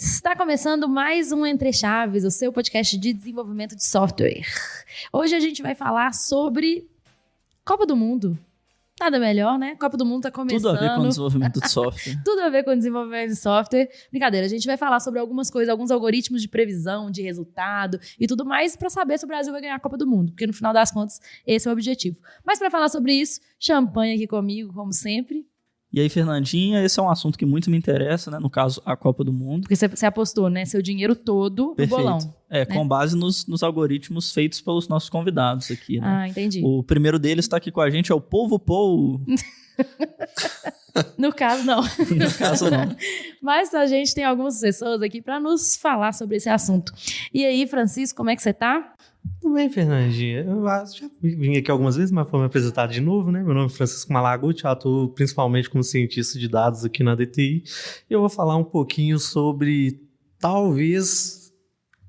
Está começando mais um Entre Chaves, o seu podcast de desenvolvimento de software. Hoje a gente vai falar sobre Copa do Mundo. Nada melhor, né? Copa do Mundo tá começando. Tudo a ver com desenvolvimento de software. Tudo a ver com desenvolvimento de software. Brincadeira, a gente vai falar sobre algumas coisas, alguns algoritmos de previsão, de resultado e tudo mais para saber se o Brasil vai ganhar a Copa do Mundo, porque no final das contas esse é o objetivo. Mas para falar sobre isso, champanhe aqui comigo, como sempre. E aí, Fernandinha, esse é um assunto que muito me interessa, né? No caso, a Copa do Mundo. Porque você apostou, né? Seu dinheiro todo no bolão. É, né? Com base nos algoritmos feitos pelos nossos convidados aqui, né? Ah, entendi. O primeiro deles está aqui com a gente, é o Povo Pou. No caso, não. No caso, não. Mas a gente tem algumas pessoas aqui para nos falar sobre esse assunto. E aí, Francisco, como é que você tá? Tudo bem, Fernandinha. Eu já vim aqui algumas vezes, mas foi me apresentar de novo, né? Meu nome é Francisco Malaguti, atuo principalmente como cientista de dados aqui na DTI. E eu vou falar um pouquinho sobre, talvez,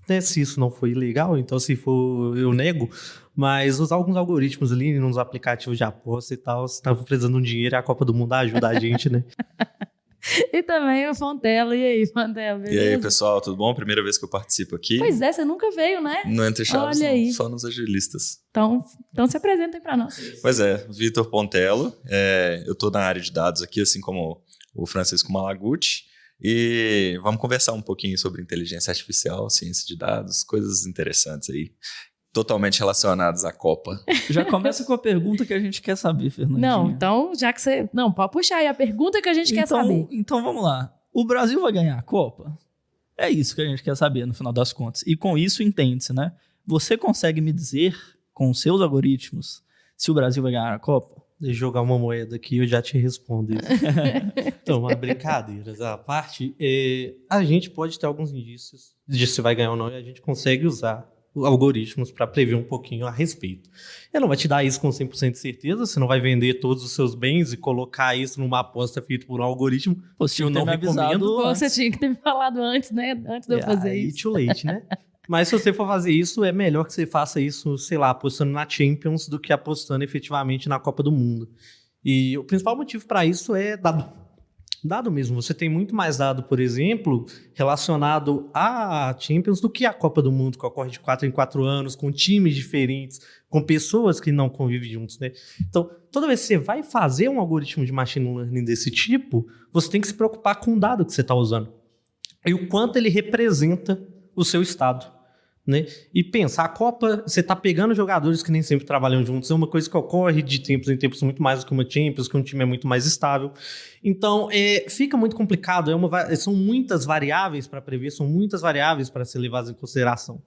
né, se isso não foi ilegal, então se for, eu nego, mas usar alguns algoritmos ali nos aplicativos de aposta e tal, se estava precisando de um dinheiro, a Copa do Mundo ajuda a gente, né? E também o Fontelo. E aí, Fontelo, beleza? E aí, pessoal, tudo bom? Primeira vez que eu participo aqui. Pois é, você nunca veio, né? No Entre Chaves, Olha não, aí. só nos agilistas. Então se apresentem para nós. Pois é, Vitor Pontello, eu estou na área de dados aqui, assim como o Francisco Malaguti, e vamos conversar um pouquinho sobre inteligência artificial, ciência de dados, coisas interessantes aí, totalmente relacionadas à Copa. Já começa com a pergunta que a gente quer saber, Fernandinha. Não, então, já que você... Não, pode puxar aí a pergunta que a gente quer saber. Então vamos lá. O Brasil vai ganhar a Copa? É isso que a gente quer saber, no final das contas. E com isso, entende-se, né? Você consegue me dizer, com os seus algoritmos, se o Brasil vai ganhar a Copa? Deixa eu jogar uma moeda aqui e eu já te respondo isso. Então, uma brincadeiras à parte, a gente pode ter alguns indícios de se vai ganhar ou não, e a gente consegue usar algoritmos para prever um pouquinho a respeito. Eu não vai te dar isso com 100% de certeza, você não vai vender todos os seus bens e colocar isso numa aposta feita por um algoritmo. Pô, você não recomendo. Você tinha que ter me falado antes, né? Antes de eu fazer isso. Too late, né? Mas se você for fazer isso, é melhor que você faça isso, sei lá, apostando na Champions do que apostando efetivamente na Copa do Mundo. E o principal motivo para isso é dado mesmo. Você tem muito mais dado, por exemplo, relacionado à Champions do que à Copa do Mundo, que ocorre de 4 em 4 anos, com times diferentes, com pessoas que não convivem juntos, né? Então, toda vez que você vai fazer um algoritmo de machine learning desse tipo, você tem que se preocupar com o dado que você está usando e o quanto ele representa o seu estado, né? E pensar, a Copa, você está pegando jogadores que nem sempre trabalham juntos, é uma coisa que ocorre de tempos em tempos muito mais do que uma Champions, que um time é muito mais estável. Então, fica muito complicado, são muitas variáveis para prever, são muitas variáveis para ser levadas em consideração.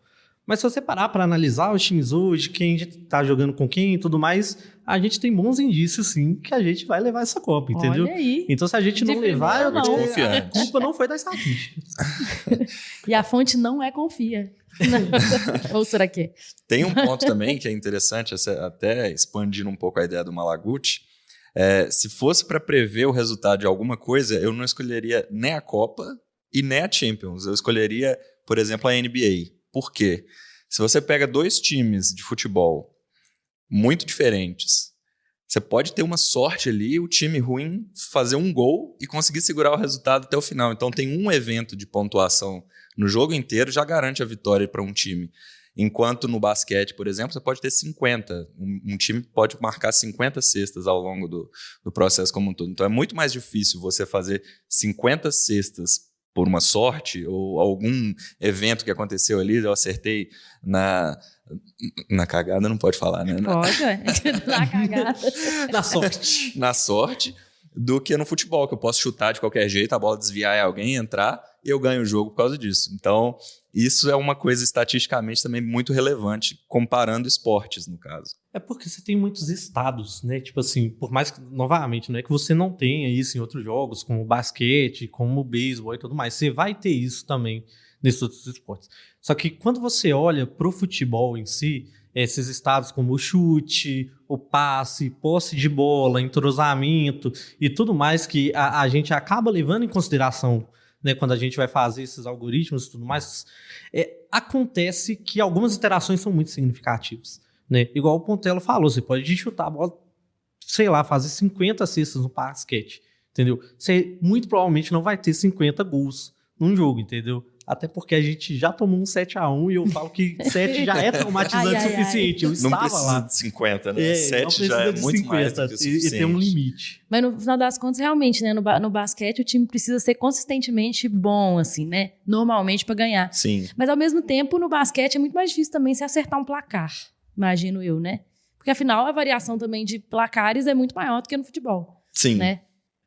Mas se você parar para analisar os times hoje, quem está jogando com quem e tudo mais, a gente tem bons indícios, sim, que a gente vai levar essa Copa, entendeu? Olha aí. Então, se a gente não levar, a culpa não foi da estatística. E a fonte não é confia. Ou será que é? Tem um ponto também que é interessante, até expandindo um pouco a ideia do Malaguti. Se fosse para prever o resultado de alguma coisa, eu não escolheria nem a Copa e nem a Champions. Eu escolheria, por exemplo, a NBA. Por quê? Se você pega dois times de futebol muito diferentes, você pode ter uma sorte ali, o time ruim fazer um gol e conseguir segurar o resultado até o final. Então tem um evento de pontuação no jogo inteiro, já garante a vitória para um time. Enquanto no basquete, por exemplo, você pode ter 50. Um time pode marcar 50 cestas ao longo do processo como um todo. Então é muito mais difícil você fazer 50 cestas por uma sorte ou algum evento que aconteceu ali, eu acertei na cagada, não pode falar, né? Pode, na cagada. Na sorte, do que no futebol, que eu posso chutar de qualquer jeito, a bola desviar e alguém entrar e eu ganho o jogo por causa disso. Então, isso é uma coisa estatisticamente também muito relevante, comparando esportes, no caso. É porque você tem muitos estados, né? Tipo assim, por mais que, novamente, não é que você não tenha isso em outros jogos, como o basquete, como o beisebol e tudo mais. Você vai ter isso também nesses outros esportes. Só que quando você olha pro futebol em si, esses estados como o chute, o passe, posse de bola, entrosamento e tudo mais que a gente acaba levando em consideração, né, quando a gente vai fazer esses algoritmos e tudo mais, acontece que algumas interações são muito significativas. Né? Igual o Pontello falou, você pode chutar a bola, sei lá, fazer 50 cestas no basquete, entendeu? Você muito provavelmente não vai ter 50 gols num jogo, entendeu? Até porque a gente já tomou um 7-1 e eu falo que 7 já é traumatizante o suficiente. Eu Não estava precisa lá. de 50, né? Não 7 precisa já é de muito 50, mais do que o suficiente. E tem um limite. Mas no final das contas, realmente, né? No basquete, o time precisa ser consistentemente bom, assim, né? Normalmente pra ganhar. Sim. Mas ao mesmo tempo, no basquete é muito mais difícil também se acertar um placar, imagino eu, né? Porque afinal, a variação também de placares é muito maior do que no futebol, Sim. né?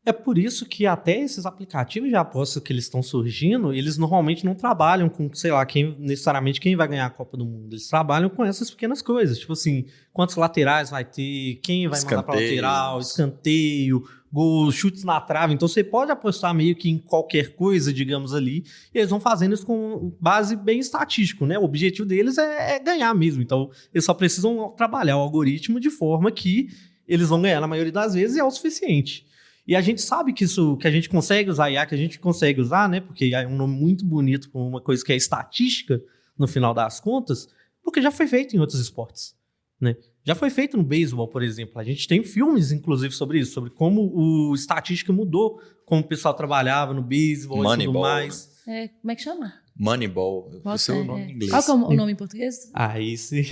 É por isso que até esses aplicativos de aposta que eles estão surgindo, eles normalmente não trabalham com, sei lá, necessariamente quem vai ganhar a Copa do Mundo. Eles trabalham com essas pequenas coisas. Tipo assim, quantos laterais vai ter, quem vai mandar pra lateral, escanteio, gols, chutes na trave. Então você pode apostar meio que em qualquer coisa, digamos ali, e eles vão fazendo isso com base bem estatístico, né? O objetivo deles é ganhar mesmo. Então eles só precisam trabalhar o algoritmo de forma que eles vão ganhar na maioria das vezes e é o suficiente. E a gente sabe que isso, que a gente consegue usar IA, que a gente consegue usar, né? Porque é um nome muito bonito para uma coisa que é estatística, no final das contas, porque já foi feito em outros esportes, né? Já foi feito no beisebol, por exemplo. A gente tem filmes, inclusive, sobre isso, sobre como o estatística mudou, como o pessoal trabalhava no beisebol e tudo mais. Como é que chama? Moneyball. O seu nome em inglês. Qual que é o nome em português? Aí sim.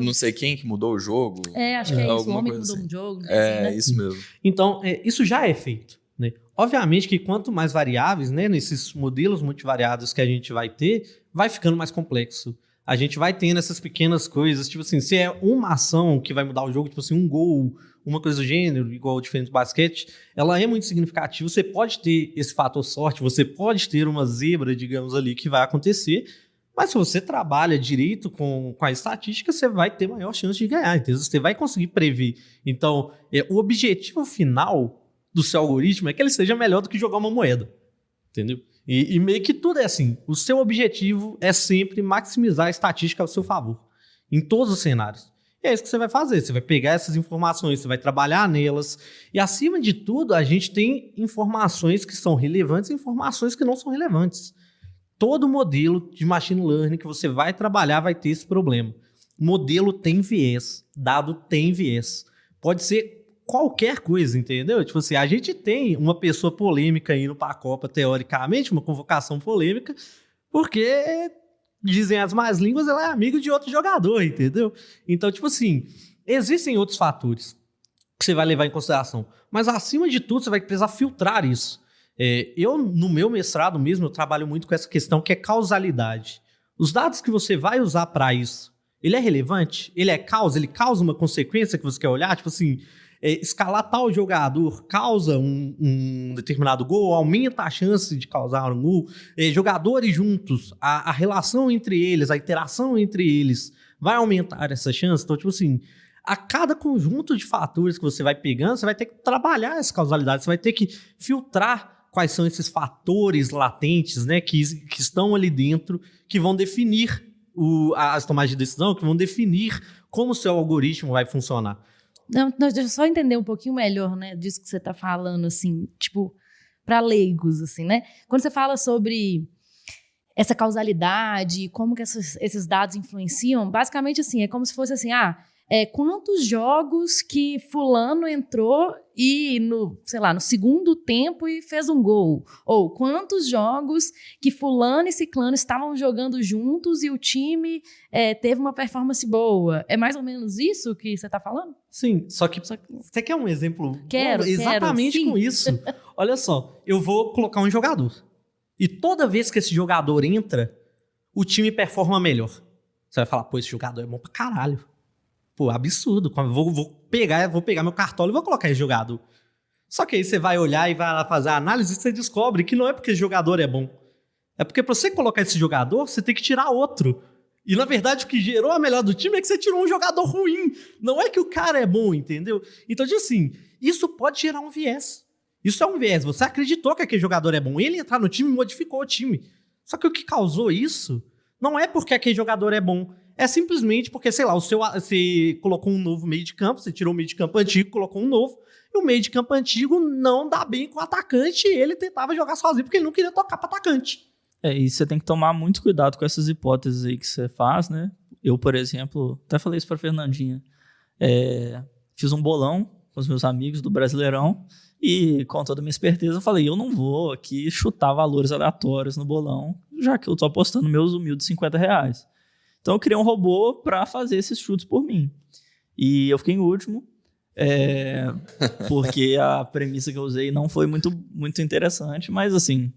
Não sei quem que mudou o jogo. Acho que é isso. O homem que mudou assim. um jogo. Né? Isso mesmo. Então, isso já é feito, né? Obviamente que quanto mais variáveis, né, nesses modelos multivariados que a gente vai ter, vai ficando mais complexo. A gente vai tendo essas pequenas coisas, tipo assim, se é uma ação que vai mudar o jogo, tipo assim, um gol, uma coisa do gênero, igual diferente do basquete, ela é muito significativa. Você pode ter esse fator sorte, você pode ter uma zebra, digamos ali, que vai acontecer, mas se você trabalha direito com a estatística, você vai ter maior chance de ganhar, entendeu? Você vai conseguir prever. Então, o objetivo final do seu algoritmo é que ele seja melhor do que jogar uma moeda, entendeu? E meio que tudo é assim. O seu objetivo é sempre maximizar a estatística ao seu favor, em todos os cenários. E é isso que você vai fazer. Você vai pegar essas informações, você vai trabalhar nelas. E, acima de tudo, a gente tem informações que são relevantes e informações que não são relevantes. Todo modelo de machine learning que você vai trabalhar vai ter esse problema. Modelo tem viés, dado tem viés. Pode ser qualquer coisa, entendeu? Tipo assim, a gente tem uma pessoa polêmica indo para a Copa, teoricamente, uma convocação polêmica, porque, dizem as más línguas, ela é amiga de outro jogador, entendeu? Então, tipo assim, existem outros fatores que você vai levar em consideração, mas, acima de tudo, você vai precisar filtrar isso. Eu, no meu mestrado mesmo, eu trabalho muito com essa questão que é causalidade. Os dados que você vai usar para isso, ele é relevante? Ele é causa? Ele causa uma consequência que você quer olhar? Tipo assim, escalar tal jogador causa um determinado gol, aumenta a chance de causar um gol. Jogadores juntos, a relação entre eles, a interação entre eles vai aumentar essa chance. Então, tipo assim, a cada conjunto de fatores que você vai pegando, você vai ter que trabalhar essa causalidade, você vai ter que filtrar quais são esses fatores latentes, né, que estão ali dentro, que vão definir as tomadas de decisão, que vão definir como o seu algoritmo vai funcionar. Não, deixa eu só entender um pouquinho melhor, né, disso que você está falando, assim, tipo, para leigos, assim, né? Quando você fala sobre essa causalidade, como que esses dados influenciam, basicamente, assim, é como se fosse assim, quantos jogos que fulano entrou e no segundo tempo e fez um gol, ou quantos jogos que fulano e ciclano estavam jogando juntos e o time teve uma performance boa. É mais ou menos isso que você está falando? Sim, só que você quer um exemplo? Quero, exatamente sim. Com isso. Olha só, eu vou colocar um jogador e toda vez que esse jogador entra, o time performa melhor. Você vai falar, pô, esse jogador é bom pra caralho. Pô, absurdo. Vou pegar meu cartola e vou colocar esse jogador. Só que aí você vai olhar e vai lá fazer a análise e você descobre que não é porque esse jogador é bom. É porque pra você colocar esse jogador, você tem que tirar outro. E, na verdade, o que gerou a melhor do time é que você tirou um jogador ruim. Não é que o cara é bom, entendeu? Então, assim, isso pode gerar um viés. Isso é um viés. Você acreditou que aquele jogador é bom. Ele entrar no time modificou o time. Só que o que causou isso não é porque aquele jogador é bom. É simplesmente porque, sei lá, você colocou um novo meio de campo, você tirou o meio de campo antigo, colocou um novo, e o meio de campo antigo não dá bem com o atacante, e ele tentava jogar sozinho porque ele não queria tocar para atacante. E você tem que tomar muito cuidado com essas hipóteses aí que você faz, né? Eu, por exemplo, até falei isso pra Fernandinha, fiz um bolão com os meus amigos do Brasileirão, E com toda a minha esperteza, eu falei, eu não vou aqui chutar valores aleatórios no bolão, já que eu tô apostando meus humildes R$50. Então eu criei um robô para fazer esses chutes por mim. E eu fiquei em último, porque a premissa que eu usei não foi muito interessante, mas assim...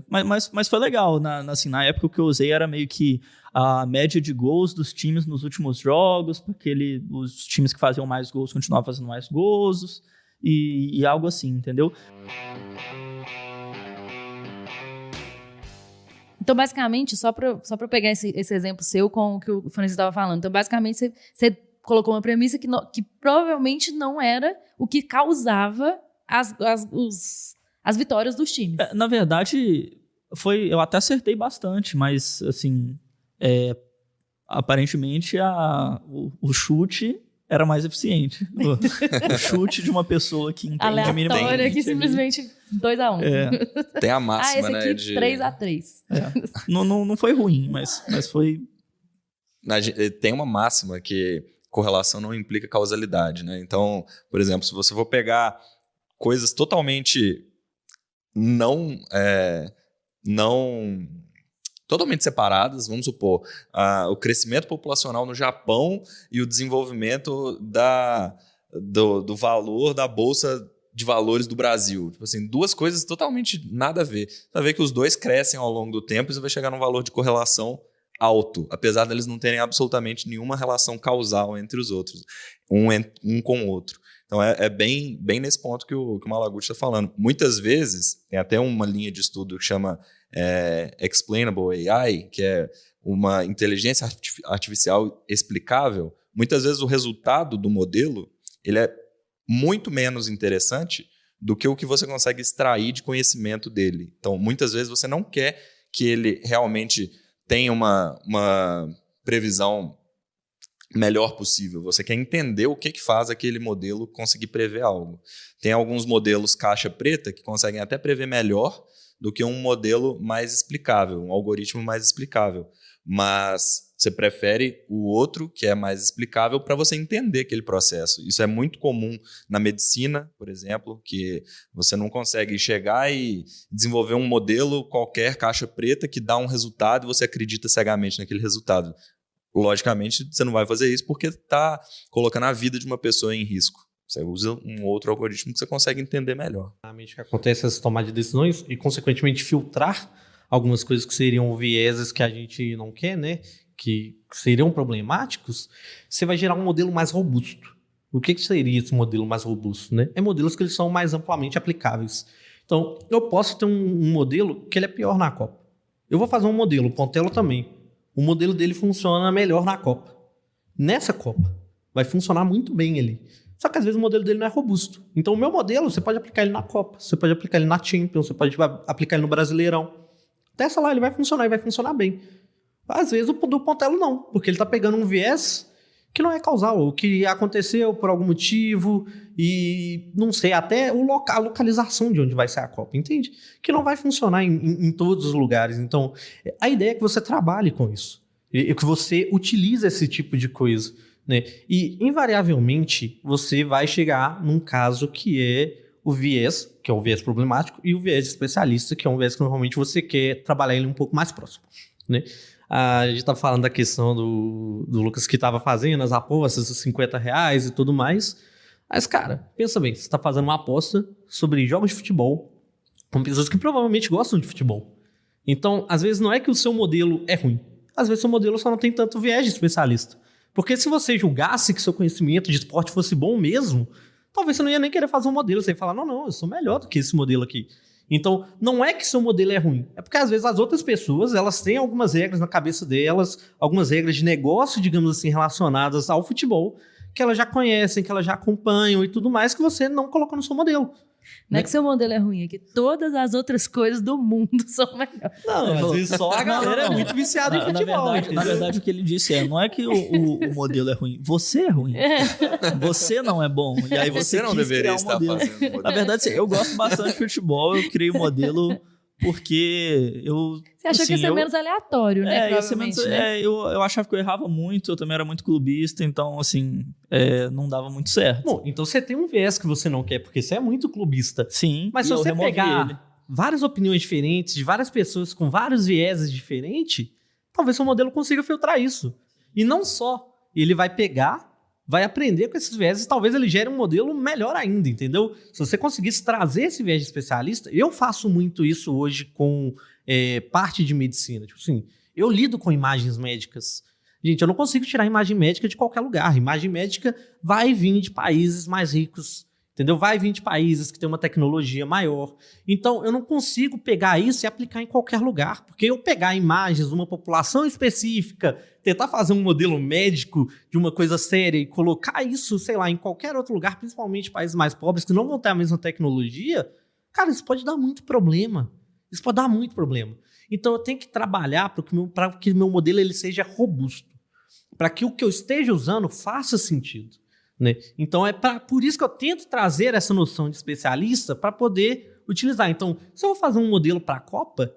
mas foi legal. Na época o que eu usei era meio que a média de gols dos times nos últimos jogos, porque os times que faziam mais gols continuavam fazendo mais gols, e algo assim, entendeu? Então, basicamente, só para eu pegar esse exemplo seu com o que o Francisco estava falando, então, basicamente, você colocou uma premissa que provavelmente não era o que causava as vitórias dos times. Na verdade, eu até acertei bastante, mas, assim, aparentemente o chute era mais eficiente. O chute de uma pessoa que entende aleatória, que simplesmente 2-1. Tem a máxima, esse aqui, né? De 3-3. Não foi ruim, mas foi... Tem uma máxima que correlação não implica causalidade, né? Então, por exemplo, se você for pegar coisas totalmente totalmente separadas, vamos supor, o crescimento populacional no Japão e o desenvolvimento do valor da Bolsa de Valores do Brasil. Tipo assim, duas coisas totalmente nada a ver. Você vai ver que os dois crescem ao longo do tempo e você vai chegar num valor de correlação alto, apesar deles não terem absolutamente nenhuma relação causal entre os outros, um com o outro. Então, é bem nesse ponto que o Malaguti está falando. Muitas vezes, tem até uma linha de estudo que chama Explainable AI, que é uma inteligência artificial explicável. Muitas vezes, o resultado do modelo ele é muito menos interessante do que o que você consegue extrair de conhecimento dele. Então, muitas vezes, você não quer que ele realmente tenha uma previsão melhor possível. Você quer entender o que faz aquele modelo conseguir prever algo. Tem alguns modelos caixa preta que conseguem até prever melhor do que um modelo mais explicável, um algoritmo mais explicável. Mas você prefere o outro, que é mais explicável, para você entender aquele processo. Isso é muito comum na medicina, por exemplo, que você não consegue chegar e desenvolver um modelo qualquer, caixa preta, que dá um resultado e você acredita cegamente naquele resultado. Logicamente, você não vai fazer isso porque está colocando a vida de uma pessoa em risco. Você usa um outro algoritmo que você consegue entender melhor. Que acontece essa tomada de decisões e, consequentemente, filtrar algumas coisas que seriam vieses que a gente não quer, né? Que seriam problemáticos, você vai gerar um modelo mais robusto. O que seria esse modelo mais robusto, né? É modelos que eles são mais amplamente aplicáveis. Então, eu posso ter um modelo que ele é pior na Copa. Eu vou fazer um modelo, o Pontelo também. O modelo dele funciona melhor na Copa. Nessa Copa, vai funcionar muito bem ali. Só que às vezes o modelo dele não é robusto. Então o meu modelo, você pode aplicar ele na Copa, você pode aplicar ele na Champions, você pode aplicar ele no Brasileirão. Testa lá, ele vai funcionar e vai funcionar bem. Às vezes o do Pontelo não, porque ele está pegando um viés que não é causal, ou que aconteceu por algum motivo e, não sei, até a localização de onde vai ser a Copa, entende? Que não vai funcionar em todos os lugares. Então, a ideia é que você trabalhe com isso, e que você utilize esse tipo de coisa, né? E, invariavelmente, você vai chegar num caso que é o viés, que é o viés problemático, e o viés especialista, que é um viés que normalmente você quer trabalhar ele um pouco mais próximo, né? A gente tá falando da questão do Lucas que tava fazendo as apostas dos R$50 e tudo mais. Mas, cara, pensa bem, você tá fazendo uma aposta sobre jogos de futebol com pessoas que provavelmente gostam de futebol. Então, às vezes não é que o seu modelo é ruim. Às vezes o seu modelo só não tem tanto viés de especialista. Porque se você julgasse que seu conhecimento de esporte fosse bom mesmo, talvez você não ia nem querer fazer um modelo. Você ia falar, não, eu sou melhor do que esse modelo aqui. Então, não é que seu modelo é ruim. É porque, às vezes, as outras pessoas, elas têm algumas regras na cabeça delas, algumas regras de negócio, digamos assim, relacionadas ao futebol, que elas já conhecem, que elas já acompanham e tudo mais, que você não colocou no seu modelo. Não é que seu modelo é ruim, é que todas as outras coisas do mundo são melhores. Não, às vezes só a galera é muito viciada em futebol. Na verdade, o que ele disse não é que o modelo é ruim, você é ruim. Você não é bom. E aí você não deveria estar fazendo modelo. Na verdade, eu gosto bastante de futebol, eu criei o modelo porque eu... Você achou que ia ser menos aleatório, né? Ia ser menos, né? eu achava que eu errava muito, eu também era muito clubista, então, assim, não dava muito certo. Bom, então você tem um viés que você não quer, porque você é muito clubista. Sim, Mas se você pegar várias opiniões diferentes, de várias pessoas com vários vieses diferentes, talvez seu modelo consiga filtrar isso. E não só, ele vai pegar, vai aprender com esses vieses, talvez ele gere um modelo melhor ainda, entendeu? Se você conseguisse trazer esse viés de especialista, eu faço muito isso hoje com parte de medicina. Tipo assim, eu lido com imagens médicas. Gente, eu não consigo tirar imagem médica de qualquer lugar. Imagem médica vai vir de países mais ricos, entendeu? Vai vir de países que têm uma tecnologia maior. Então, eu não consigo pegar isso e aplicar em qualquer lugar, porque eu pegar imagens de uma população específica, tentar fazer um modelo médico de uma coisa séria e colocar isso, sei lá, em qualquer outro lugar, principalmente países mais pobres que não vão ter a mesma tecnologia, cara, isso pode dar muito problema. Isso pode dar muito problema. Então, eu tenho que trabalhar para que o meu modelo ele seja robusto, para que o que eu esteja usando faça sentido. Né? Então, por isso que eu tento trazer essa noção de especialista para poder utilizar. Então, se eu vou fazer um modelo para a Copa,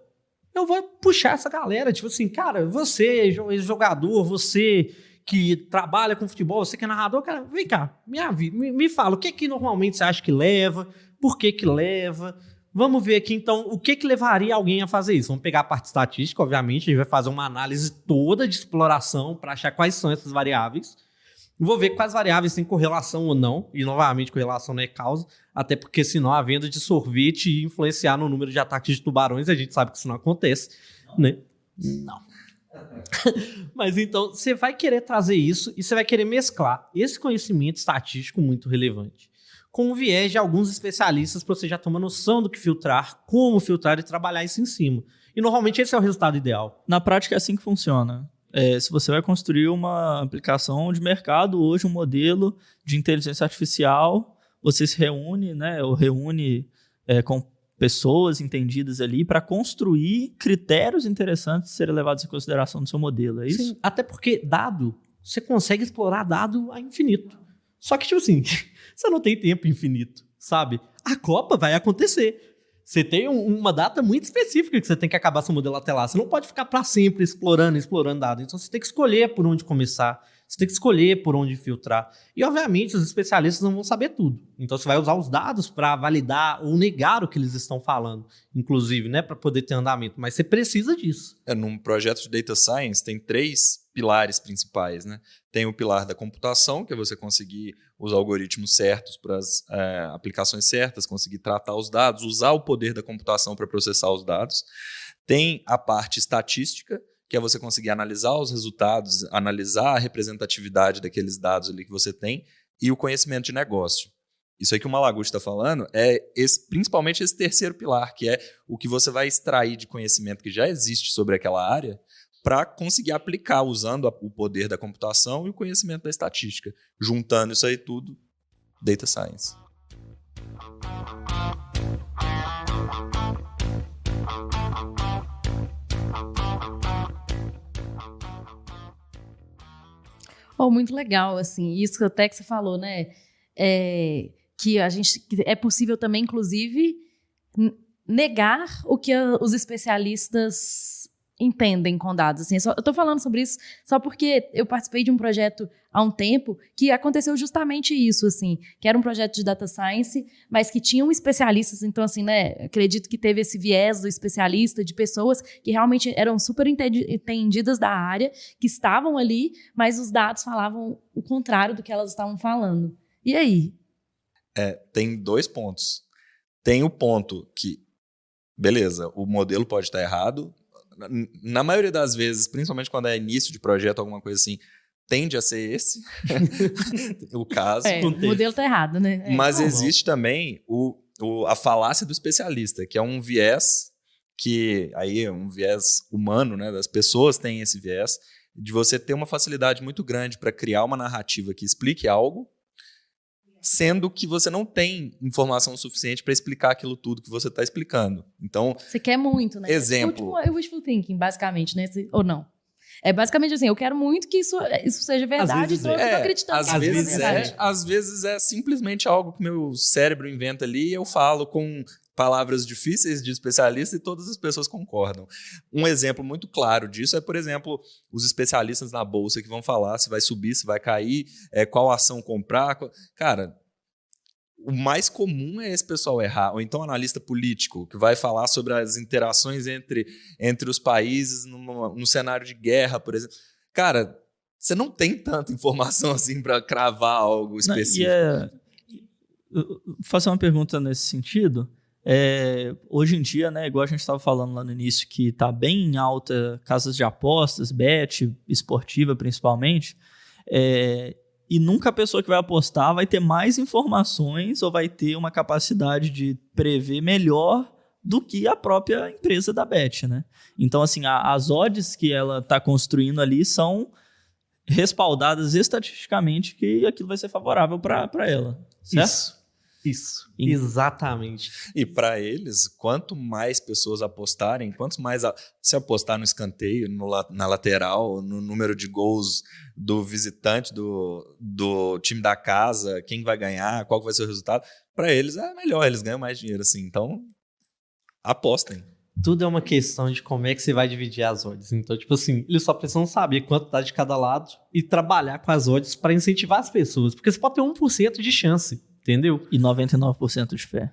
eu vou puxar essa galera. Tipo assim, cara, você, jogador, você que trabalha com futebol, você que é narrador, cara, vem cá, me fala, o que normalmente você acha que leva, por que leva. Vamos ver aqui, então, o que levaria alguém a fazer isso. Vamos pegar a parte estatística, obviamente, a gente vai fazer uma análise toda de exploração para achar quais são essas variáveis. Vou ver quais variáveis têm correlação ou não, e novamente correlação não é causa, até porque senão a venda de sorvete ia influenciar no número de ataques de tubarões, a gente sabe que isso não acontece, né? Não. Mas então, você vai querer trazer isso e você vai querer mesclar esse conhecimento estatístico muito relevante com o viés de alguns especialistas para você já ter uma noção do que filtrar, como filtrar e trabalhar isso em cima. E normalmente esse é o resultado ideal. Na prática é assim que funciona. Se você vai construir uma aplicação de mercado, hoje um modelo de inteligência artificial, você se reúne, né, ou reúne com pessoas entendidas ali para construir critérios interessantes de serem levados em consideração no seu modelo, é isso? Sim, até porque dado, você consegue explorar dado a infinito. Só que, tipo assim, você não tem tempo infinito, sabe? A Copa vai acontecer. Você tem uma data muito específica que você tem que acabar seu modelo até lá. Você não pode ficar para sempre explorando dados. Então, você tem que escolher por onde começar. Você tem que escolher por onde filtrar. E, obviamente, os especialistas não vão saber tudo. Então, você vai usar os dados para validar ou negar o que eles estão falando, inclusive, né, para poder ter andamento. Mas você precisa disso. Num projeto de Data Science, tem 3 pilares principais, né? Tem o pilar da computação, que é você conseguir os algoritmos certos para as aplicações certas, conseguir tratar os dados, usar o poder da computação para processar os dados. Tem a parte estatística, que é você conseguir analisar os resultados, analisar a representatividade daqueles dados ali que você tem, e o conhecimento de negócio. Isso aí que o Malaguti está falando é principalmente esse terceiro pilar, que é o que você vai extrair de conhecimento que já existe sobre aquela área para conseguir aplicar usando o poder da computação e o conhecimento da estatística. Juntando isso aí tudo, Data Science. Muito legal, assim, isso até que você falou, né? Que é possível também, inclusive, negar o que os especialistas entendem com dados. Assim, eu tô falando sobre isso só porque eu participei de um projeto há um tempo que aconteceu justamente isso, assim, que era um projeto de data science, mas que tinham especialistas, então, assim, né, acredito que teve esse viés do especialista, de pessoas que realmente eram super entendidas da área, que estavam ali, mas os dados falavam o contrário do que elas estavam falando. E aí? Tem 2 pontos. Tem o ponto que, beleza, o modelo pode estar errado. Na maioria das vezes, principalmente quando é início de projeto, alguma coisa assim, tende a ser esse o caso. O modelo está errado, né? Mas existe também a falácia do especialista, que é um viés que aí é um viés humano, né? Das pessoas têm esse viés de você ter uma facilidade muito grande para criar uma narrativa que explique algo, sendo que você não tem informação suficiente para explicar aquilo tudo que você está explicando. Então, você quer muito, né? Exemplo. É wishful thinking, basicamente, né? Ou não? É basicamente assim, eu quero muito que isso seja verdade, então eu estou acreditando que isso é verdade. Às vezes é simplesmente algo que meu cérebro inventa ali e eu falo com palavras difíceis de especialista e todas as pessoas concordam. Um exemplo muito claro disso é, por exemplo, os especialistas na bolsa que vão falar se vai subir, se vai cair, qual ação comprar. Cara, o mais comum é esse pessoal errar. Ou então analista político, que vai falar sobre as interações entre os países no cenário de guerra, por exemplo. Cara, você não tem tanta informação assim para cravar algo específico. Vou fazer uma pergunta nesse sentido. Hoje em dia, né, igual a gente estava falando lá no início, que está bem em alta casas de apostas, bet, esportiva principalmente, e nunca a pessoa que vai apostar vai ter mais informações ou vai ter uma capacidade de prever melhor do que a própria empresa da bet, né? Então, assim, as odds que ela está construindo ali são respaldadas estatisticamente que aquilo vai ser favorável para ela, certo? Isso, exatamente. E para eles, quanto mais pessoas apostarem, quanto mais se apostar no escanteio, na lateral, no número de gols do visitante, do time da casa, quem vai ganhar, qual vai ser o resultado, para eles é melhor, eles ganham mais dinheiro assim. Então, apostem. Tudo é uma questão de como é que você vai dividir as odds. Então, tipo assim, eles só precisam saber quanto dá de cada lado e trabalhar com as odds para incentivar as pessoas. Porque você pode ter 1% de chance. Entendeu? E 99% de fé.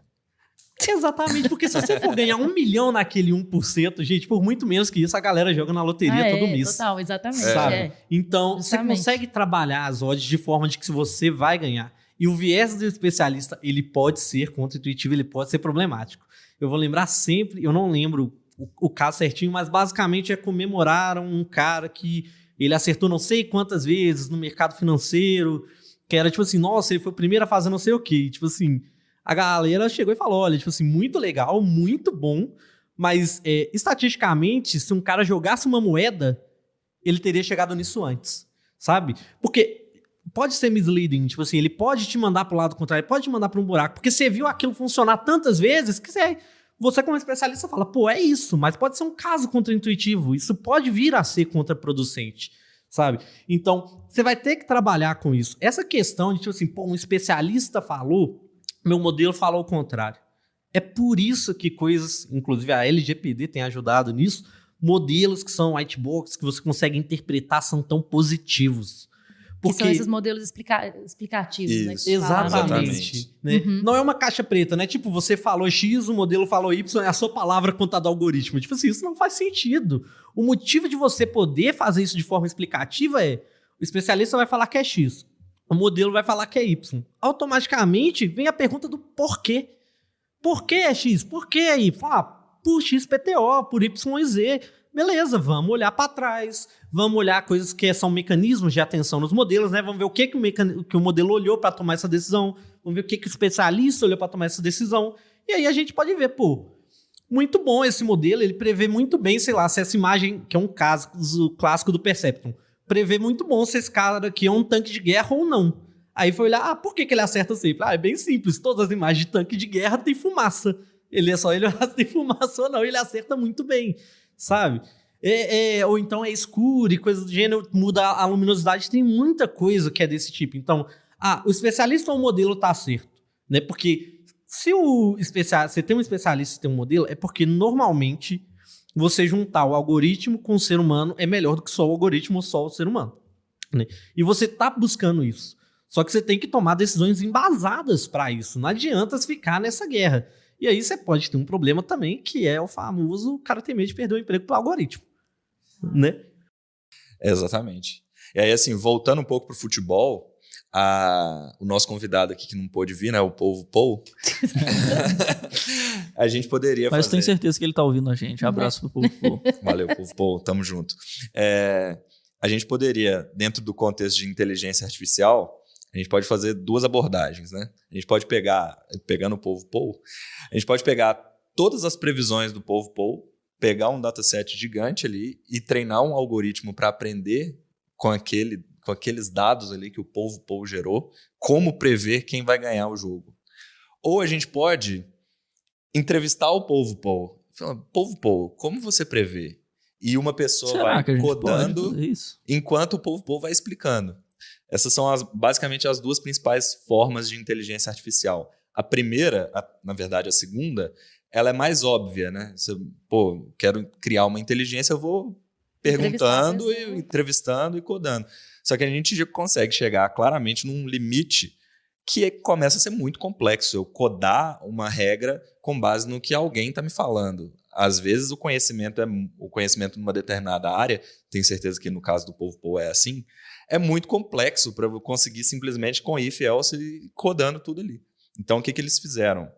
Exatamente, porque se você for ganhar 1 milhão naquele 1%, gente, por muito menos que isso, a galera joga na loteria todo mês. Total, exatamente. Sabe? Então, Justamente. você consegue trabalhar as odds de forma de que você vai ganhar. E o viés do especialista, ele pode ser contra-intuitivo, ele pode ser problemático. Eu vou lembrar sempre, eu não lembro o caso certinho, mas basicamente comemoraram um cara que ele acertou não sei quantas vezes no mercado financeiro, que era tipo assim, nossa, ele foi o primeiro a fazer não sei o quê. Tipo assim, a galera chegou e falou, olha, tipo assim, muito legal, muito bom, mas estatisticamente, se um cara jogasse uma moeda, ele teria chegado nisso antes, sabe? Porque pode ser misleading, tipo assim, ele pode te mandar pro lado contrário, pode te mandar pra um buraco, porque você viu aquilo funcionar tantas vezes que você como especialista fala, pô, é isso, mas pode ser um caso contra-intuitivo, isso pode vir a ser contraproducente. Sabe? Então, você vai ter que trabalhar com isso. Essa questão de, tipo assim, pô, um especialista falou, meu modelo falou o contrário. É por isso que coisas, inclusive a LGPD tem ajudado nisso, modelos que são white box, que você consegue interpretar, são tão positivos. Porque são esses modelos explicativos, isso, né? Exatamente. Né? Uhum. Não é uma caixa preta, né? Tipo, você falou X, o modelo falou Y, é a sua palavra contada ao algoritmo. Tipo assim, isso não faz sentido. O motivo de você poder fazer isso de forma explicativa é, o especialista vai falar que é X, o modelo vai falar que é Y. Automaticamente vem a pergunta do porquê. Por que é X? Por que é Y? Por X PTO, por Y e Z. Beleza, vamos olhar para trás, vamos olhar coisas que são mecanismos de atenção nos modelos, né? Vamos ver o que o modelo olhou para tomar essa decisão, vamos ver o que o especialista olhou para tomar essa decisão. E aí a gente pode ver, pô, muito bom esse modelo, ele prevê muito bem, sei lá, se essa imagem, que é um caso clássico do Perceptron, prevê muito bom se esse cara aqui é um tanque de guerra ou não. Aí foi olhar, por que ele acerta sempre? É bem simples, todas as imagens de tanque de guerra tem fumaça. Ele é só ele se tem fumaça ou não, ele acerta muito bem. Sabe? Ou então é escuro e coisa do gênero, muda a luminosidade, tem muita coisa que é desse tipo. Então, o especialista ou o modelo tá certo, né? Porque se você tem um especialista e tem um modelo, é porque normalmente você juntar o algoritmo com o ser humano é melhor do que só o algoritmo ou só o ser humano, né? E você tá buscando isso. Só que você tem que tomar decisões embasadas para isso. Não adianta ficar nessa guerra. E aí você pode ter um problema também, que é o famoso, o cara tem medo de perder o emprego pro algoritmo, né? Exatamente. E aí, assim, voltando um pouco pro futebol, o nosso convidado aqui que não pôde vir, né, o Povo Paul, a gente poderia Mas fazer... tenho certeza que ele tá ouvindo a gente. Abraço pro Povo Paul. Valeu, Povo Paul, tamo junto. A gente poderia, dentro do contexto de inteligência artificial, a gente pode fazer duas abordagens, né? A gente pode pegando o Povo Paul, a gente pode pegar todas as previsões do Povo Paul, pegar um dataset gigante ali e treinar um algoritmo para aprender com aqueles dados ali que o Povo Paul gerou, como prever quem vai ganhar o jogo. Ou a gente pode entrevistar o Povo Paul. Falar, Povo Paul, como você prevê? E uma pessoa vai codando enquanto o Povo Paul vai explicando. Essas são basicamente as duas principais formas de inteligência artificial. A primeira, na verdade a segunda, ela é mais óbvia, né? Você, quero criar uma inteligência, eu vou perguntando, entrevistando e codando. Só que a gente já consegue chegar claramente num limite que começa a ser muito complexo. Eu codar uma regra com base no que alguém está me falando. Às vezes o conhecimento numa determinada área, tenho certeza que no caso do povo é assim, é muito complexo para eu conseguir simplesmente com if, else, codando tudo ali. Então o que eles fizeram?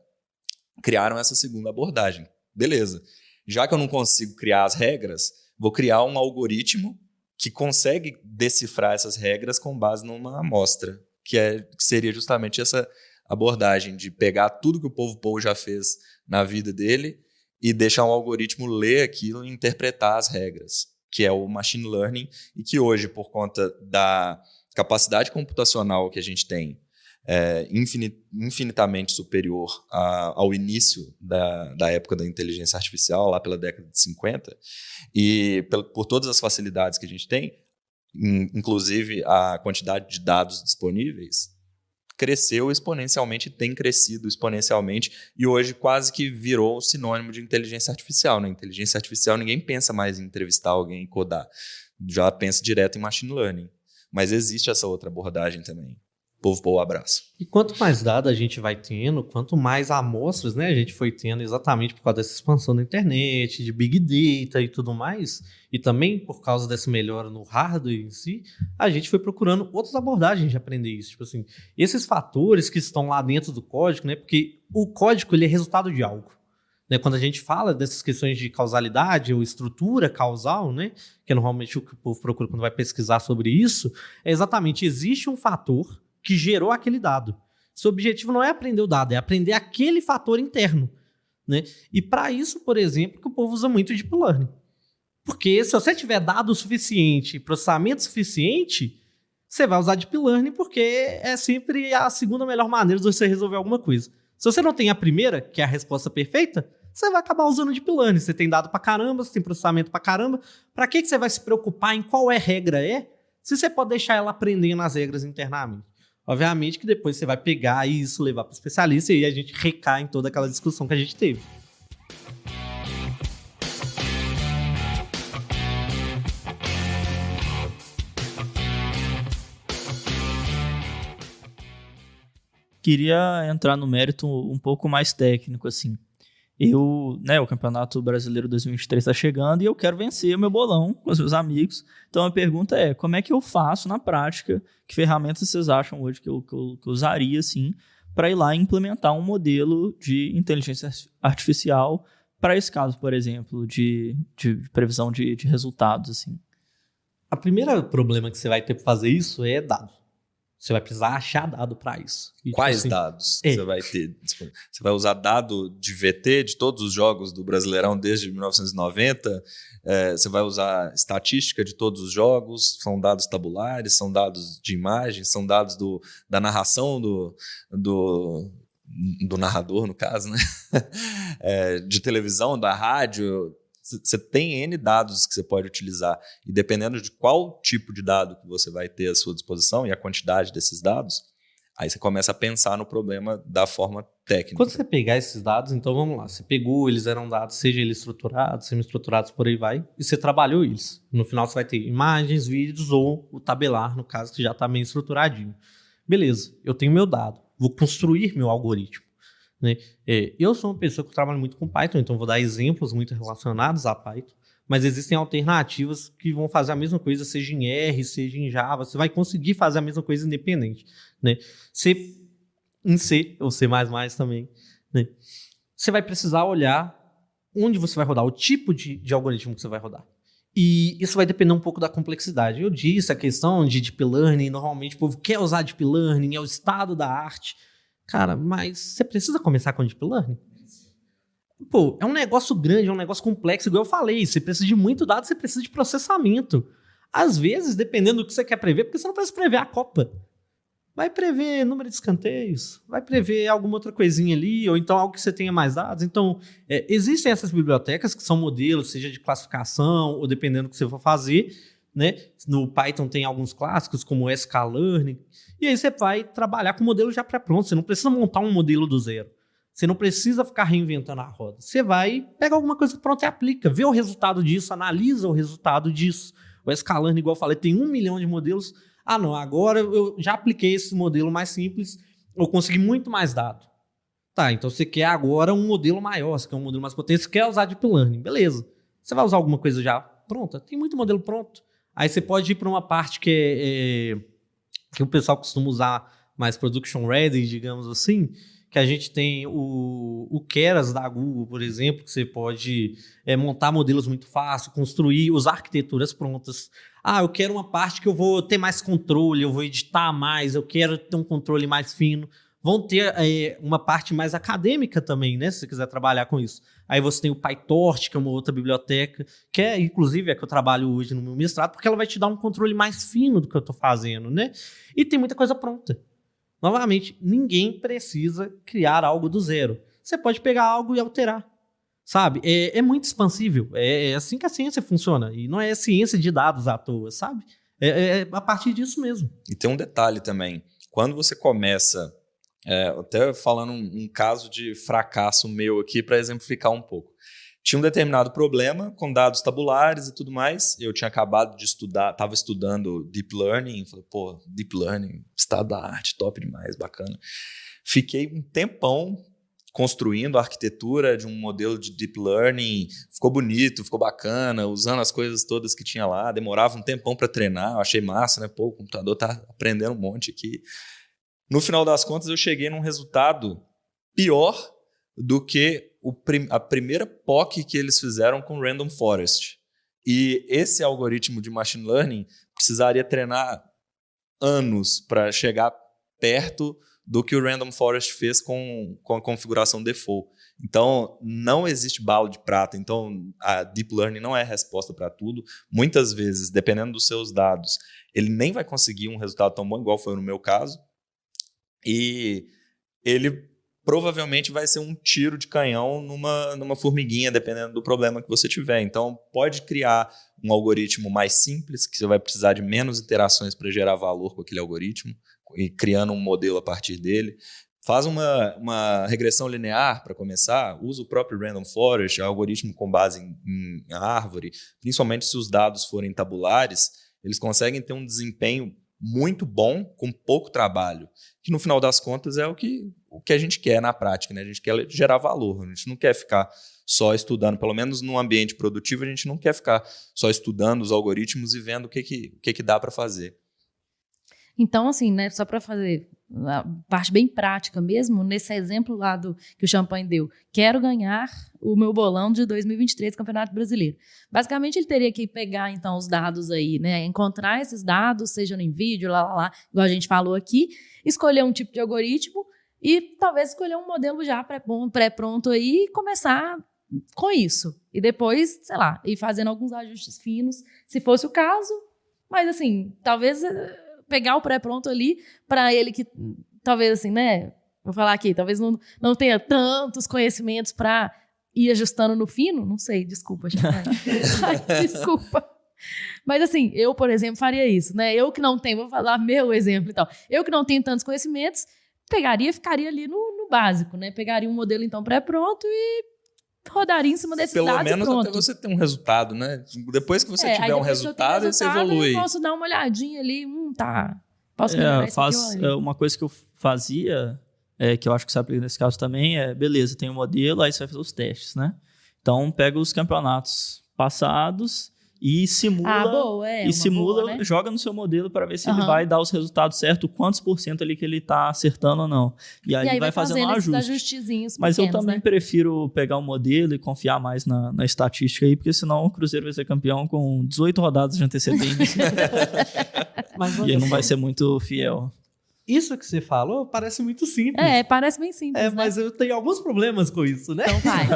Criaram essa segunda abordagem. Beleza. Já que eu não consigo criar as regras, vou criar um algoritmo que consegue decifrar essas regras com base numa amostra, que seria justamente essa abordagem de pegar tudo que o povo já fez na vida dele e deixar um algoritmo ler aquilo e interpretar as regras, que é o machine learning, e que hoje, por conta da capacidade computacional que a gente tem, infinitamente superior ao início da época da inteligência artificial, lá pela década de 50, e por todas as facilidades que a gente tem, inclusive a quantidade de dados disponíveis, cresceu exponencialmente, tem crescido exponencialmente, e hoje quase que virou sinônimo de inteligência artificial. Né? Inteligência artificial, ninguém pensa mais em entrevistar alguém e codar, já pensa direto em machine learning. Mas existe essa outra abordagem também. Povo, abraço. E quanto mais dados a gente vai tendo, quanto mais amostras, né, a gente foi tendo exatamente por causa dessa expansão da internet, de Big Data e tudo mais, e também por causa dessa melhora no hardware em si, a gente foi procurando outras abordagens de aprender isso. Tipo assim, esses fatores que estão lá dentro do código, né, porque o código ele é resultado de algo. Né, quando a gente fala dessas questões de causalidade ou estrutura causal, né, que é normalmente o que o povo procura quando vai pesquisar sobre isso, é exatamente, existe um fator que gerou aquele dado. Seu objetivo não é aprender o dado, é aprender aquele fator interno. Né? E para isso, por exemplo, que o povo usa muito Deep Learning. Porque se você tiver dado suficiente, processamento suficiente, você vai usar Deep Learning porque é sempre a segunda melhor maneira de você resolver alguma coisa. Se você não tem a primeira, que é a resposta perfeita, você vai acabar usando Deep Learning. Você tem dado pra caramba, você tem processamento pra caramba. Para que você vai se preocupar em qual regra se você pode deixar ela aprendendo as regras internamente? Obviamente que depois você vai pegar isso, levar para o especialista e aí a gente recai em toda aquela discussão que a gente teve. Queria entrar no mérito um pouco mais técnico, assim. O Campeonato Brasileiro 2023 está chegando e eu quero vencer o meu bolão com os meus amigos. Então a pergunta é, como é que eu faço na prática? Que ferramentas vocês acham hoje que eu usaria, assim, para ir lá e implementar um modelo de inteligência artificial para esse caso, por exemplo, de previsão de resultados, assim? A primeira problema que você vai ter para fazer isso é dado. Você vai precisar achar dado para isso. E, quais dados você vai ter? Você vai usar dado de VT de todos os jogos do Brasileirão desde 1990? Você vai usar estatística de todos os jogos? São dados tabulares? São dados de imagem? São dados da narração do narrador, no caso, né? De televisão, da rádio? Você tem N dados que você pode utilizar e dependendo de qual tipo de dado que você vai ter à sua disposição e a quantidade desses dados, aí você começa a pensar no problema da forma técnica. Quando você pegar esses dados, então vamos lá, você pegou, eles eram dados, seja eles estruturados, semi-estruturados, por aí vai, e você trabalhou eles. No final você vai ter imagens, vídeos ou o tabelar, no caso que já está meio estruturadinho. Beleza, eu tenho meu dado, vou construir meu algoritmo. Né? Eu sou uma pessoa que trabalha muito com Python, então vou dar exemplos muito relacionados a Python, mas existem alternativas que vão fazer a mesma coisa, seja em R, seja em Java, você vai conseguir fazer a mesma coisa independente. Né? Em C, ou C++ também, né? Você vai precisar olhar onde você vai rodar, o tipo de algoritmo que você vai rodar. E isso vai depender um pouco da complexidade. Eu disse a questão de Deep Learning, normalmente o povo quer usar Deep Learning, é o estado da arte. Cara, mas você precisa começar com Deep Learning? Pô, é um negócio grande, é um negócio complexo, igual eu falei, você precisa de muito dado, você precisa de processamento. Às vezes, dependendo do que você quer prever, porque você não precisa prever a Copa. Vai prever número de escanteios, vai prever alguma outra coisinha ali, ou então algo que você tenha mais dados. Então, existem essas bibliotecas que são modelos, seja de classificação, ou dependendo do que você for fazer, né? No Python tem alguns clássicos, como o sklearn. E aí você vai trabalhar com o modelo já pré-pronto. Você não precisa montar um modelo do zero. Você não precisa ficar reinventando a roda. Você vai pegar alguma coisa pronta e aplica. Vê o resultado disso, analisa o resultado disso. O sklearn, igual eu falei, tem 1 milhão de modelos. Ah, não, agora eu já apliquei esse modelo mais simples, eu consegui muito mais dado. Tá, então você quer agora um modelo maior, você quer um modelo mais potente, você quer usar Deep Learning. Beleza. Você vai usar alguma coisa já pronta? Tem muito modelo pronto. Aí você pode ir para uma parte que o pessoal costuma usar mais production ready, digamos assim, que a gente tem o Keras da Google, por exemplo, que você pode montar modelos muito fácil, construir, usar arquiteturas prontas. Ah, eu quero uma parte que eu vou ter mais controle, eu vou editar mais, eu quero ter um controle mais fino. Vão ter uma parte mais acadêmica também, né? Se você quiser trabalhar com isso. Aí você tem o PyTorch, que é uma outra biblioteca, que inclusive é que eu trabalho hoje no meu mestrado, porque ela vai te dar um controle mais fino do que eu estou fazendo, né? E tem muita coisa pronta. Novamente, ninguém precisa criar algo do zero. Você pode pegar algo e alterar, sabe? É muito expansível. É assim que a ciência funciona. E não é ciência de dados à toa, sabe? É a partir disso mesmo. E tem um detalhe também. Quando você começa... até falando um caso de fracasso meu aqui para exemplificar um pouco. Tinha um determinado problema com dados tabulares e tudo mais. Eu tinha acabado de estudar, estava estudando Deep Learning. Falei, pô, Deep Learning, estado da arte, top demais, bacana. Fiquei um tempão construindo a arquitetura de um modelo de Deep Learning. Ficou bonito, ficou bacana, usando as coisas todas que tinha lá. Demorava um tempão para treinar, eu achei massa, né? Pô, o computador tá aprendendo um monte aqui. No final das contas, eu cheguei num resultado pior do que a primeira POC que eles fizeram com Random Forest. E esse algoritmo de Machine Learning precisaria treinar anos para chegar perto do que o Random Forest fez com a configuração default. Então, não existe bala de prata. Então, a Deep Learning não é a resposta para tudo. Muitas vezes, dependendo dos seus dados, ele nem vai conseguir um resultado tão bom, igual foi no meu caso. E ele provavelmente vai ser um tiro de canhão numa formiguinha, dependendo do problema que você tiver. Então, pode criar um algoritmo mais simples, que você vai precisar de menos iterações para gerar valor com aquele algoritmo, e criando um modelo a partir dele. Faz uma regressão linear para começar, usa o próprio Random Forest, algoritmo com base em árvore, principalmente se os dados forem tabulares, eles conseguem ter um desempenho muito bom, com pouco trabalho, que no final das contas é o que a gente quer na prática, né? A gente quer gerar valor, a gente não quer ficar só estudando, pelo menos num ambiente produtivo, a gente não quer ficar só estudando os algoritmos e vendo o que dá para fazer. Então, assim, né, só para fazer a parte bem prática mesmo, nesse exemplo lá que o Champagne deu, quero ganhar o meu bolão de 2023 Campeonato Brasileiro. Basicamente, ele teria que pegar, então, os dados aí, né, encontrar esses dados, seja no vídeo, lá, igual a gente falou aqui, escolher um tipo de algoritmo e talvez escolher um modelo já pré-pronto aí e começar com isso. E depois, sei lá, ir fazendo alguns ajustes finos, se fosse o caso, mas assim, talvez pegar o pré-pronto ali para ele que, talvez assim, né, vou falar aqui, talvez não tenha tantos conhecimentos para ir ajustando no fino, não sei, desculpa, desculpa. Mas assim, eu, por exemplo, faria isso, né? Eu que não tenho, vou falar meu exemplo e tal, eu que não tenho tantos conhecimentos, ficaria ali no básico, né? Pegaria um modelo, então, pré-pronto e rodaria em cima desses Pelo dados menos e pronto. até você ter um resultado, né? Depois que você tiver um resultado, você evolui. Eu posso dar uma olhadinha ali, tá. Posso melhorar isso aqui, uma coisa que eu fazia, que eu acho que você aplica nesse caso também, beleza, tem um modelo, aí você vai fazer os testes, né? Então, pega os campeonatos passados e simula, boa, né? Joga no seu modelo para ver se ele vai dar os resultados certos, quantos % ali que ele está acertando ou não. E aí vai fazendo um ajuste. Mas eu também prefiro pegar o modelo e confiar mais na estatística aí, porque senão o Cruzeiro vai ser campeão com 18 rodadas de antecedência. E aí não vai ser muito fiel. Isso que você falou parece muito simples. Parece bem simples, né? Mas eu tenho alguns problemas com isso, né? Então vai.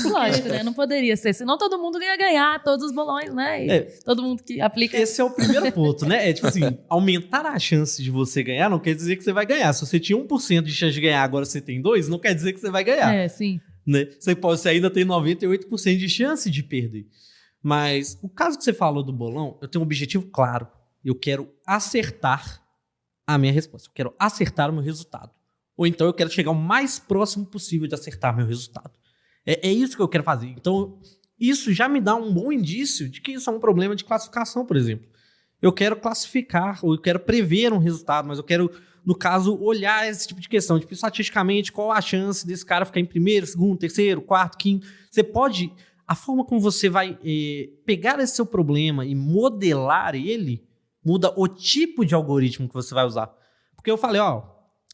Lógico, né? Não poderia ser. Senão todo mundo ia ganhar todos os bolões, né? E todo mundo que aplica... Esse é o primeiro ponto, né? Tipo assim, aumentar a chance de você ganhar não quer dizer que você vai ganhar. Se você tinha 1% de chance de ganhar, agora você tem 2%, não quer dizer que você vai ganhar. Sim. Né? Você ainda tem 98% de chance de perder. Mas o caso que você falou do bolão, eu tenho um objetivo claro. Eu quero acertar a minha resposta. Eu quero acertar o meu resultado. Ou então eu quero chegar o mais próximo possível de acertar meu resultado. É isso que eu quero fazer. Então, isso já me dá um bom indício de que isso é um problema de classificação, por exemplo. Eu quero classificar, ou eu quero prever um resultado, mas eu quero, no caso, olhar esse tipo de questão. Tipo, estatisticamente, qual a chance desse cara ficar em primeiro, segundo, terceiro, quarto, quinto. Você pode... A forma como você vai pegar esse seu problema e modelar ele, muda o tipo de algoritmo que você vai usar. Porque eu falei,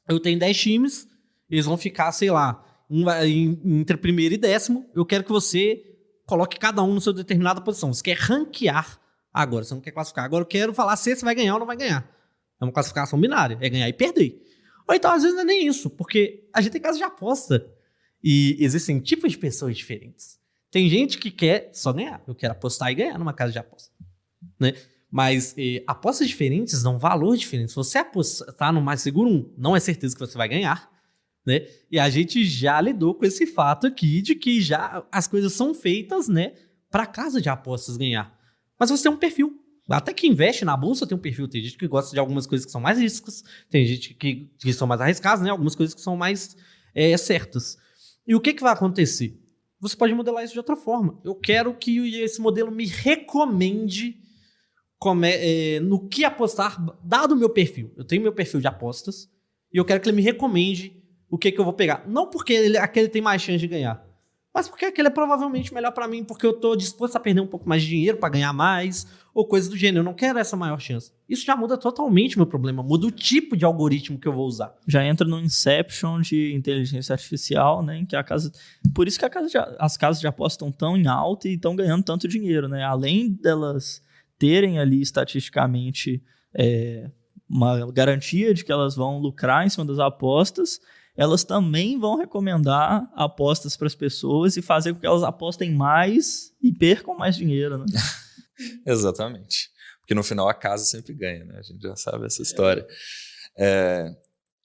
eu tenho 10 times, eles vão ficar, sei lá, entre primeiro e décimo. Eu quero que você coloque cada um na sua determinada posição. Você quer ranquear agora, você não quer classificar. Agora eu quero falar se você vai ganhar ou não vai ganhar. É uma classificação binária, é ganhar e perder. Ou então, às vezes, não é nem isso, porque a gente tem casa de aposta. E existem tipos de pessoas diferentes. Tem gente que quer só ganhar. Eu quero apostar e ganhar numa casa de aposta. Né? Mas apostas diferentes dão valor diferente. Se você apostar no mais seguro 1, não é certeza que você vai ganhar. Né? E a gente já lidou com esse fato aqui de que já as coisas são feitas, né, para a casa de apostas ganhar. Mas você tem um perfil. Até que investe na bolsa tem um perfil. Tem gente que gosta de algumas coisas que são mais riscas. Tem gente que são mais arriscadas, né? Algumas coisas que são mais certas. E o que vai acontecer? Você pode modelar isso de outra forma. Eu quero que esse modelo me recomende no que apostar, dado o meu perfil. Eu tenho meu perfil de apostas e eu quero que ele me recomende o que eu vou pegar. Não porque aquele tem mais chance de ganhar, mas porque aquele é provavelmente melhor para mim, porque eu estou disposto a perder um pouco mais de dinheiro para ganhar mais, ou coisa do gênero. Eu não quero essa maior chance. Isso já muda totalmente o meu problema, muda o tipo de algoritmo que eu vou usar. Já entra no inception de inteligência artificial, né? Em que por isso que as casas de aposta estão tão em alta e estão ganhando tanto dinheiro, né? Além delas terem ali estatisticamente uma garantia de que elas vão lucrar em cima das apostas, elas também vão recomendar apostas para as pessoas e fazer com que elas apostem mais e percam mais dinheiro, né? Exatamente. Porque no final a casa sempre ganha, né? A gente já sabe essa história.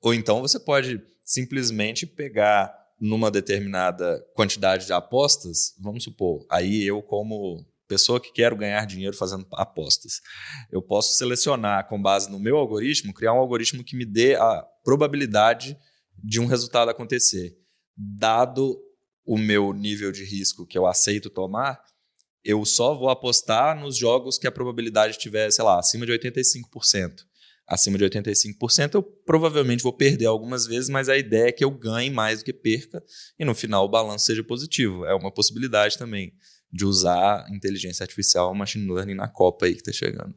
Ou então você pode simplesmente pegar numa determinada quantidade de apostas, vamos supor, aí eu como pessoa que quero ganhar dinheiro fazendo apostas, eu posso selecionar com base no meu algoritmo, criar um algoritmo que me dê a probabilidade de um resultado acontecer. Dado o meu nível de risco que eu aceito tomar, eu só vou apostar nos jogos que a probabilidade estiver, sei lá, acima de 85%. Acima de 85% eu provavelmente vou perder algumas vezes, mas a ideia é que eu ganhe mais do que perca e no final o balanço seja positivo. É uma possibilidade também de usar inteligência artificial, machine learning na Copa aí que está chegando.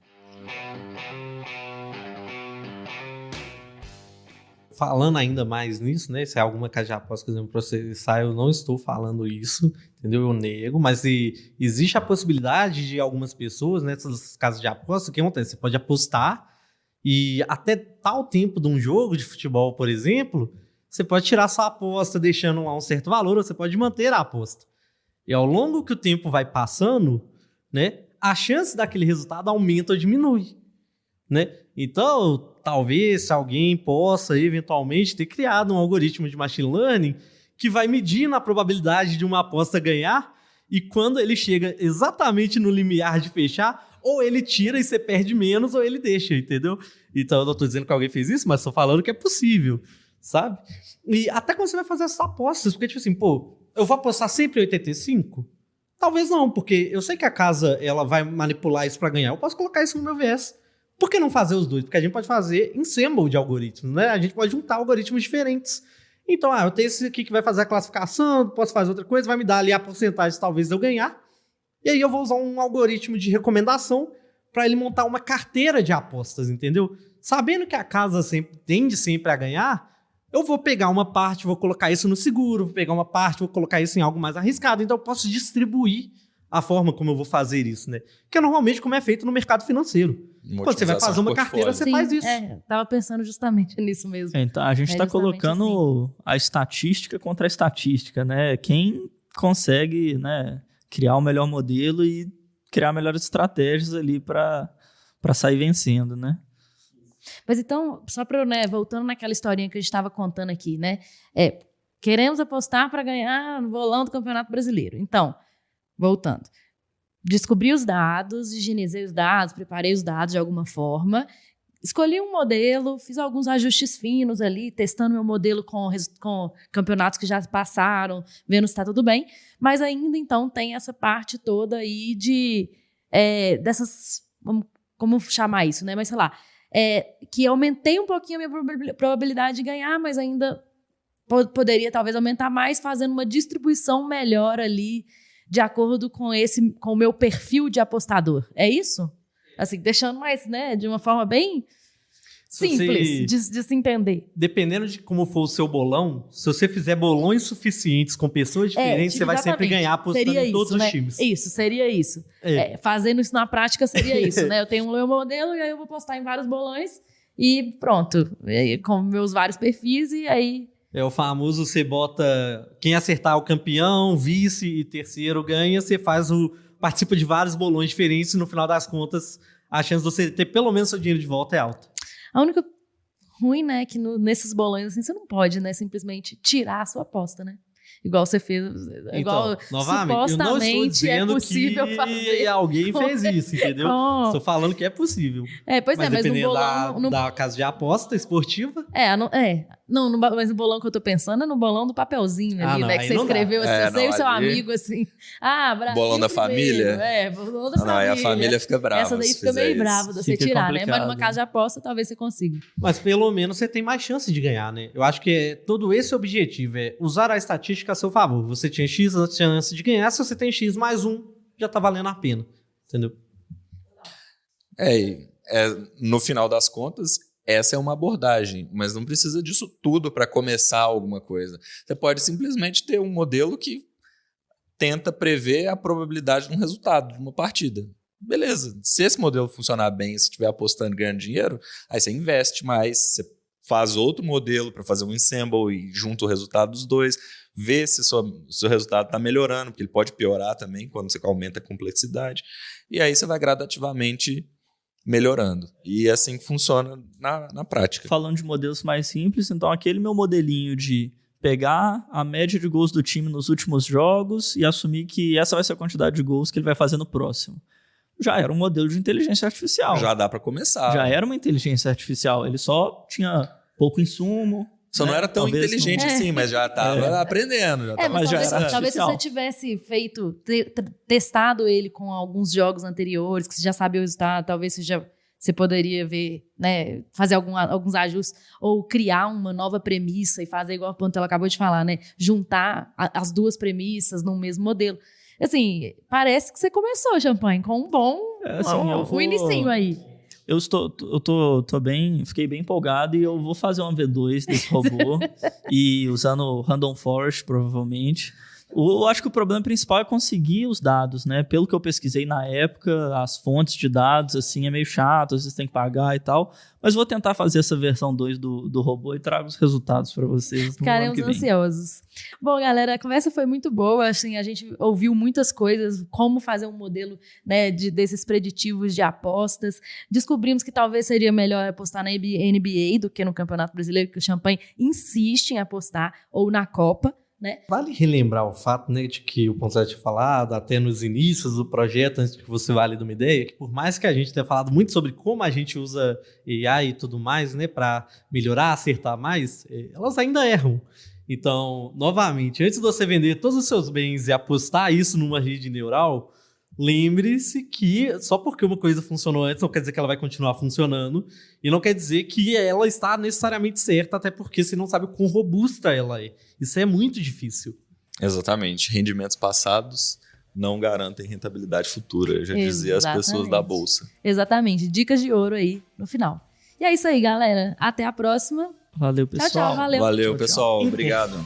Falando ainda mais nisso, né? Se é alguma casa de aposta que processar, eu não estou falando isso, entendeu? Eu nego, mas existe a possibilidade de algumas pessoas nessas casas de aposta, o que acontece? Você pode apostar e até tal tempo de um jogo de futebol, por exemplo, você pode tirar sua aposta deixando lá um certo valor, ou você pode manter a aposta. E ao longo que o tempo vai passando, né, a chance daquele resultado aumenta ou diminui, né? Então, talvez alguém possa eventualmente ter criado um algoritmo de machine learning que vai medindo a probabilidade de uma aposta ganhar e quando ele chega exatamente no limiar de fechar, ou ele tira e você perde menos ou ele deixa, entendeu? Então, eu não estou dizendo que alguém fez isso, mas estou falando que é possível, sabe? E até quando você vai fazer essas apostas, porque tipo assim, eu vou apostar sempre 85? Talvez não, porque eu sei que a casa ela vai manipular isso para ganhar. Eu posso colocar isso no meu viés. Por que não fazer os dois? Porque a gente pode fazer ensemble de algoritmos, né? A gente pode juntar algoritmos diferentes. Então, eu tenho esse aqui que vai fazer a classificação, posso fazer outra coisa, vai me dar ali a porcentagem talvez de eu ganhar. E aí eu vou usar um algoritmo de recomendação para ele montar uma carteira de apostas, entendeu? Sabendo que a casa tende sempre a ganhar, eu vou pegar uma parte, vou colocar isso no seguro, vou pegar uma parte, vou colocar isso em algo mais arriscado. Então eu posso distribuir a forma como eu vou fazer isso, né? Que é normalmente como é feito no mercado financeiro. Quando você vai fazer uma carteira, você faz isso. Tava pensando justamente nisso mesmo. Então, a gente está colocando a estatística contra a estatística, né? Quem consegue, né, criar o melhor modelo e criar melhores estratégias ali para sair vencendo, né? Mas então, só para, né, voltando naquela historinha que a gente estava contando aqui, né? Queremos apostar para ganhar no bolão do Campeonato Brasileiro. Então, voltando. descobri os dados, higienizei os dados, preparei os dados de alguma forma, escolhi um modelo, fiz alguns ajustes finos ali, testando meu modelo com campeonatos que já passaram, vendo se está tudo bem, mas ainda então tem essa parte toda aí dessas, como chamar isso, né? Mas sei lá, que aumentei um pouquinho a minha probabilidade de ganhar, mas ainda poderia talvez aumentar mais, fazendo uma distribuição melhor ali, de acordo com o meu perfil de apostador. É isso? Assim, deixando mais, né, de uma forma bem simples de se entender. Dependendo de como for o seu bolão, se você fizer bolões suficientes com pessoas diferentes, você vai sempre ganhar apostando em todos os times. Isso, seria isso. Fazendo isso na prática seria isso, né? Eu tenho um meu modelo e aí eu vou postar em vários bolões e pronto. Com meus vários perfis e aí... É o famoso, você bota quem acertar o campeão, vice e terceiro ganha, você participa de vários bolões diferentes e no final das contas a chance de você ter pelo menos seu dinheiro de volta é alta. A única ruim, né, é que nesses bolões assim, você não pode, né, simplesmente tirar a sua aposta, né? Igual você fez, igual novamente, eu não estou dizendo possível que fazer. Alguém fez isso, entendeu? Estou falando que é possível. Mas dependendo no bolão... da casa de aposta esportiva... mas no bolão que eu tô pensando é no bolão do papelzinho ali, né? Que você escreveu assim, você e o seu amigo assim. Brasil bolão da primeiro. família? Bolão da família. Aí a família fica brava. Essa daí fica meio brava de você tirar, né? Mas numa casa de aposta talvez você consiga. Mas pelo menos você tem mais chance de ganhar, né? Eu acho que todo esse objetivo é usar a estatística a seu favor. Você tinha X chance de ganhar, se você tem X mais 1, já tá valendo a pena. Entendeu? No final das contas, essa é uma abordagem, mas não precisa disso tudo para começar alguma coisa. Você pode simplesmente ter um modelo que tenta prever a probabilidade de um resultado de uma partida. Beleza, se esse modelo funcionar bem, se estiver apostando e ganhando dinheiro, aí você investe mais, você faz outro modelo para fazer um ensemble e junta o resultado dos dois, vê se o seu resultado está melhorando, porque ele pode piorar também quando você aumenta a complexidade, e aí você vai gradativamente melhorando. E é assim que funciona na prática. Falando de modelos mais simples, então aquele meu modelinho de pegar a média de gols do time nos últimos jogos e assumir que essa vai ser a quantidade de gols que ele vai fazer no próximo. Já era um modelo de inteligência artificial. Já dá para começar. Já era uma inteligência artificial. Ele só tinha pouco insumo. Só não era tão inteligente assim, mas já estava aprendendo. Talvez se você tivesse testado ele com alguns jogos anteriores, que você já sabia o resultado, talvez você poderia ver, né, fazer alguns ajustes, ou criar uma nova premissa e fazer igual a Pantela acabou de falar, né? Juntar as duas premissas no mesmo modelo. Assim, parece que você começou, Champagne, com um bom inicinho aí. Eu fiquei bem empolgado e eu vou fazer uma V2 desse robô e usando Random Forest, provavelmente. Eu acho que o problema principal é conseguir os dados, né? Pelo que eu pesquisei na época, as fontes de dados, assim, é meio chato, às vezes tem que pagar e tal. Mas vou tentar fazer essa versão 2 do robô e trago os resultados para vocês no ano que vem. Ansiosos. Bom, galera, a conversa foi muito boa. Assim, a gente ouviu muitas coisas, como fazer um modelo, né, desses preditivos de apostas. Descobrimos que talvez seria melhor apostar na NBA do que no Campeonato Brasileiro, que o Champagne insiste em apostar, ou na Copa. Né? Vale relembrar o fato, né, de que o Ponce tinha falado até nos inícios do projeto, antes de que você valide uma ideia, que por mais que a gente tenha falado muito sobre como a gente usa AI e tudo mais, né, para melhorar, acertar mais, elas ainda erram. Então, novamente, antes de você vender todos os seus bens e apostar isso numa rede neural, lembre-se que só porque uma coisa funcionou antes não quer dizer que ela vai continuar funcionando e não quer dizer que ela está necessariamente certa, até porque você não sabe o quão robusta ela é. Isso é muito difícil. Exatamente. Rendimentos passados não garantem rentabilidade futura, já dizia as pessoas da Bolsa. Exatamente. Dicas de ouro aí no final. E é isso aí, galera. Até a próxima. Valeu, pessoal. Tchau, tchau. Valeu. Valeu, pessoal. Obrigado.